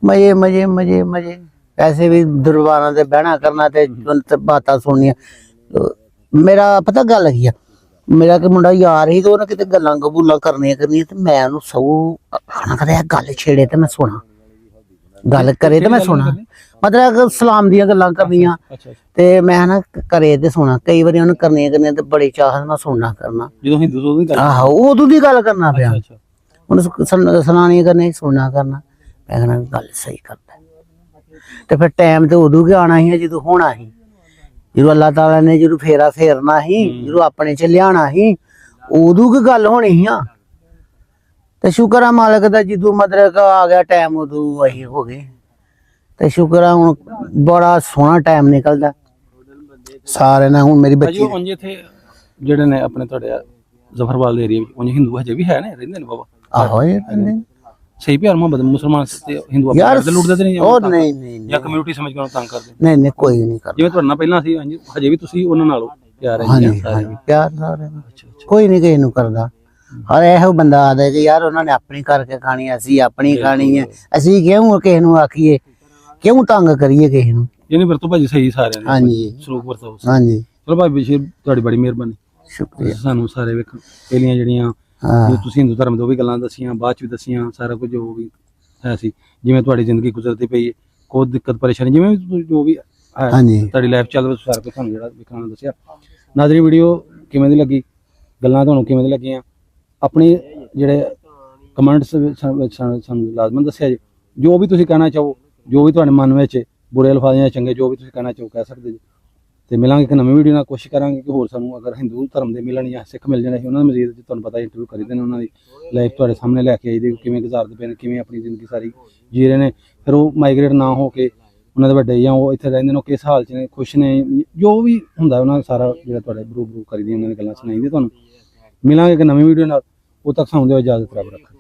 ਮਜ਼ੇ ਮਜ਼ੇ ਮਜ਼ੇ ਮਜ਼ੇ, ਐਸੇ ਵੀ ਦਰਬਾਰਾਂ ਤੇ ਬਹਿਣਾ ਕਰਨਾ ਤੇ ਬਾਤਾਂ ਸੁਣਨੀਆਂ। ਮੇਰਾ ਪਤਾ ਗੱਲ ਕੀ ਆ, ਮੇਰਾ ਕਿ ਮੁੰਡਾ ਯਾਰ ਸੀ ਤੇ ਉਹਨੇ ਕਿਤੇ ਗੱਲਾਂ ਕਬੂਲਾਂ ਕਰਨੀਆਂ ਤੇ ਮੈਂ ਉਹਨੂੰ ਸਗੋਂ ਆਖਣਾ ਕਦੇ ਗੱਲ ਛੇੜੇ ਤੇ ਮੈਂ ਸੁਣਾ, ਗੱਲ ਕਰੇ ਤੇ ਮੈਂ ਸੁਣਾ, ਮਤਲਬ ਸਲਾਮ ਦੀਆਂ ਗੱਲਾਂ ਕਰਨੀਆਂ ਤੇ ਮੈਂ ਨਾ ਕਰੇ ਤੇ ਸੁਣਾ। ਕਈ ਵਾਰੀ ਉਹਨੇ ਕਰਨੀਆਂ ਤੇ ਬੜੇ ਚਾਹ ਨਾਲ ਸੁਣਨਾ ਕਰਨਾ, ਜਦੋਂ ਹਿੰਦੂ ਤੋਂ ਦੀ ਗੱਲ, ਆਹੋ ਉਦੋਂ ਦੀ ਗੱਲ ਕਰਨਾ ਪਿਆ, ਉਹਨੂੰ ਸੁਣਾਣੀ ਕਰਨੀ, ਸੁਣਨਾ ਕਰਨਾ। ਮੈਂ ਕਹਿੰਦਾ ਗੱਲ ਸਹੀ ਕਰਦਾ। ਤੇ ਫਿਰ ਟਾਈਮ ਤੇ ਉਦੋਂ ਕਿ ਆਉਣਾ ਸੀ ਜਦੋਂ ਹੋਣਾ ਸੀ, ਜਦੋਂ ਅੱਲਾਹ ਤਾਲਾ ਨੇ ਜਦੋਂ ਫੇਰਾ ਫੇਰਨਾ ਸੀ, ਜਦੋਂ ਆਪਣੇ ਚ ਲਿਆਣਾ ਸੀ, ਉਦੋਂ ਕੀ ਗੱਲ ਹੋਣੀ ਸੀ ਆ। ਤੇ ਸ਼ੁਕਰ ਆ ਮਾਲਕ ਦਾ, ਜਦੋਂ ਮਤਲਬ ਆ ਗਿਆ ਟਾਈਮ ਉਦੋਂ ਅਸੀਂ ਹੋ ਗਏ। ਤੇ ਸ਼ੁਕਰ ਆ ਹੁਣ ਬੜਾ ਸੋਹਣਾ ਟਾਈਮ ਨਿਕਲਦਾ ਸਾਰੇ ਨਾਲ। ਹੁਣ ਮੇਰੀ ਬੱਚੀ ਉਂਝ ਇੱਥੇ ਜਿਹੜੇ ਨੇ ਆਪਣੇ ਤੁਹਾਡੇ ਜ਼ਫਰਵਾਲ ਦੇ ਏਰੀਆ ਵਿੱਚ ਉਂਝ ਹਿੰਦੂ ਹਜੇ ਵੀ ਹੈ ਨੇ, ਰਹਿੰਦੇ ਨੇ ਬਾਬਾ? ਆਹੋ ਇਹ ਕਹਿੰਦੇ ਸਹੀ ਪਿਆਰ ਮੁਹੱਬਤ ਮੁਸਲਮਾਨ ਤੇ ਹਿੰਦੂ ਯਾਰ ਆਪਣੇ ਲੁੱਟਦੇ ਤੇ ਨਹੀਂ, ਉਹ ਨਹੀਂ ਨਹੀਂ ਜਾਂ ਕਮਿਊਨਿਟੀ ਸਮਝ ਕੇ ਤੰਗ ਕਰਦੇ? ਨਹੀਂ ਨਹੀਂ ਕੋਈ ਨਹੀਂ ਕਰਦਾ। ਜਿਵੇਂ ਤੁਹਾਡੇ ਨਾਲ ਪਹਿਲਾਂ ਸੀ, ਹਜੇ ਵੀ ਤੁਸੀਂ ਉਹਨਾਂ ਨਾਲੋਂ ਪਿਆਰ ਹੈ? ਹਾਂਜੀ ਹਾਂਜੀ ਪਿਆਰ ਸਾਰਿਆਂ ਨੂੰ, ਕੋਈ ਨਹੀਂ ਕਿਸੇ ਨੂੰ ਕਰਦਾ। ਹਰ ਇਹੋ ਬੰਦਾ ਆਦਾ ਕਿ ਯਾਰ ਉਹਨਾਂ ਨੇ ਆਪਣੀ ਕਰਕੇ ਖਾਣੀ, ਅਸੀਂ ਆਪਣੀ ਖਾਣੀ ਹੈ, ਅਸੀਂ ਕਿਉਂ ਕਿਸੇ ਨੂੰ ਆਖੀਏ, ਕਿਉਂ ਤੰਗ ਕਰੀਏ ਕਿਸੇ ਨੂੰ? ਯਾਨੀ ਵਰਤੋ ਭਾਜੀ ਸਹੀ ਸਾਰਿਆਂ ਦੀ, ਹਾਂਜੀ ਸਲੂਕ ਵਰਤੋ। ਹਾਂਜੀ ਚਲੋ ਭਾਈ ਬਸ਼ੀਰ, ਤੁਹਾਡੀ ਬੜੀ ਮਿਹਰਬਾਨੀ, ਸ਼ੁਕਰੀਆ। ਸਾਨੂੰ ਸਾਰੇ ਵੇਖਣ ਪਹਿਲੀਆਂ ਜਿਹੜੀਆਂ ਹਾਂ ਜੋ ਤੁਸੀਂ ਹਿੰਦੂ ਧਰਮ ਦੇ ਉਹ ਵੀ ਗੱਲਾਂ ਦੱਸੀਆਂ, ਬਾਅਦ ਚ ਵੀ ਦੱਸੀਆਂ, ਸਾਰਾ ਕੁਝ ਜੋ ਵੀ ਹੈ ਸੀ, ਜਿਵੇਂ ਤੁਹਾਡੀ ਜ਼ਿੰਦਗੀ ਗੁਜ਼ਰਦੀ ਪਈ ਹੈ, ਕੋਈ ਦਿੱਕਤ ਪਰੇਸ਼ਾਨੀ ਜਿਵੇਂ ਵੀ ਜੋ ਵੀ ਹੈ ਹਾਂਜੀ ਤੁਹਾਡੀ ਲਾਈਫ ਚੱਲ ਰਹੀ, ਸਾਰਾ ਕੁਝ ਤੁਹਾਨੂੰ ਜਿਹੜਾ ਵਿਖਾਣਾ ਦੱਸਿਆ। ਨਾਜ਼ਰੀਨ ਵੀਡੀਓ ਕਿਵੇਂ ਦੀ ਲੱਗੀ, ਗੱਲਾਂ ਤੁਹਾਨੂੰ ਕਿਵੇਂ ਦੀ ਲੱਗੀਆਂ, ਆਪਣੀ ਜਿਹੜੇ ਕਮੈਂਟਸ ਵਿੱਚ ਸਾਨੂੰ ਲਾਜ਼ਮਨ ਦੱਸਿਆ ਜੀ। ਜੋ ਵੀ ਤੁਸੀਂ ਕਹਿਣਾ ਚਾਹੋ, ਜੋ ਵੀ ਤੁਹਾਡੇ ਮਨ ਵਿੱਚ ਬੁਰੇ ਅਲਫਾਜ਼ ਜਾਂ ਚੰਗੇ ਜੋ ਵੀ ਤੁਸੀਂ ਕਹਿਣਾ ਚਾਹੋ ਕਹਿ ਸਕਦੇ ਜੀ। ਤੇ ਮਿਲਾਂਗੇ ਇੱਕ ਨਵੀਂ ਵੀਡੀਓ ਨਾਲ, ਕੋਸ਼ਿਸ਼ ਕਰਾਂਗੇ ਕਿ ਹੋਰ ਸਾਨੂੰ ਅਗਰ ਹਿੰਦੂ ਧਰਮ ਦੇ ਮਿਲਣ ਜਾਂ ਸਿੱਖ ਮਿਲ ਜਾਣੇ ਸੀ, ਉਹਨਾਂ ਦੇ ਮਜ਼ੀਦ ਤੁਹਾਨੂੰ ਪਤਾ ਇੰਟਰਵਿਊ ਕਰੀਦੇ ਨੇ, ਉਹਨਾਂ ਦੀ ਲਾਈਫ ਤੁਹਾਡੇ ਸਾਹਮਣੇ ਲੈ ਕੇ ਆਈ ਦੀ, ਕਿਵੇਂ ਗੁਜ਼ਾਰਦੇ ਪਏ ਨੇ, ਕਿਵੇਂ ਆਪਣੀ ਜ਼ਿੰਦਗੀ ਸਾਰੀ ਜੀ ਰਹੇ ਨੇ। ਫਿਰ ਉਹ ਮਾਈਗ੍ਰੇਟ ਨਾ ਹੋ ਕੇ ਉਹਨਾਂ ਦੇ ਵੱਡੇ ਜਾਂ ਉਹ ਇੱਥੇ ਰਹਿੰਦੇ ਨੇ, ਉਹ ਕਿਸ ਹਾਲ 'ਚ ਨੇ, ਖੁਸ਼ ਨੇ, ਜੋ ਵੀ ਹੁੰਦਾ ਉਹਨਾਂ ਦਾ ਸਾਰਾ ਜਿਹੜਾ ਤੁਹਾਡੇ ਬਰੂ ਕਰੀਦੀ, ਉਹਨਾਂ ਦੀ ਗੱਲਾਂ ਸੁਣਾਈਦੀਆਂ ਤੁਹਾਨੂੰ। ਮਿਲਾਂਗੇ ਇੱਕ ਨਵੀਂ ਵੀਡੀਓ ਨਾਲ, ਉਦੋਂ ਤੱਕ ਸਾਨੂੰ ਦਿਓ ਇਜਾਜ਼ਤ, ਰੱਬ ਰੱਖੇ।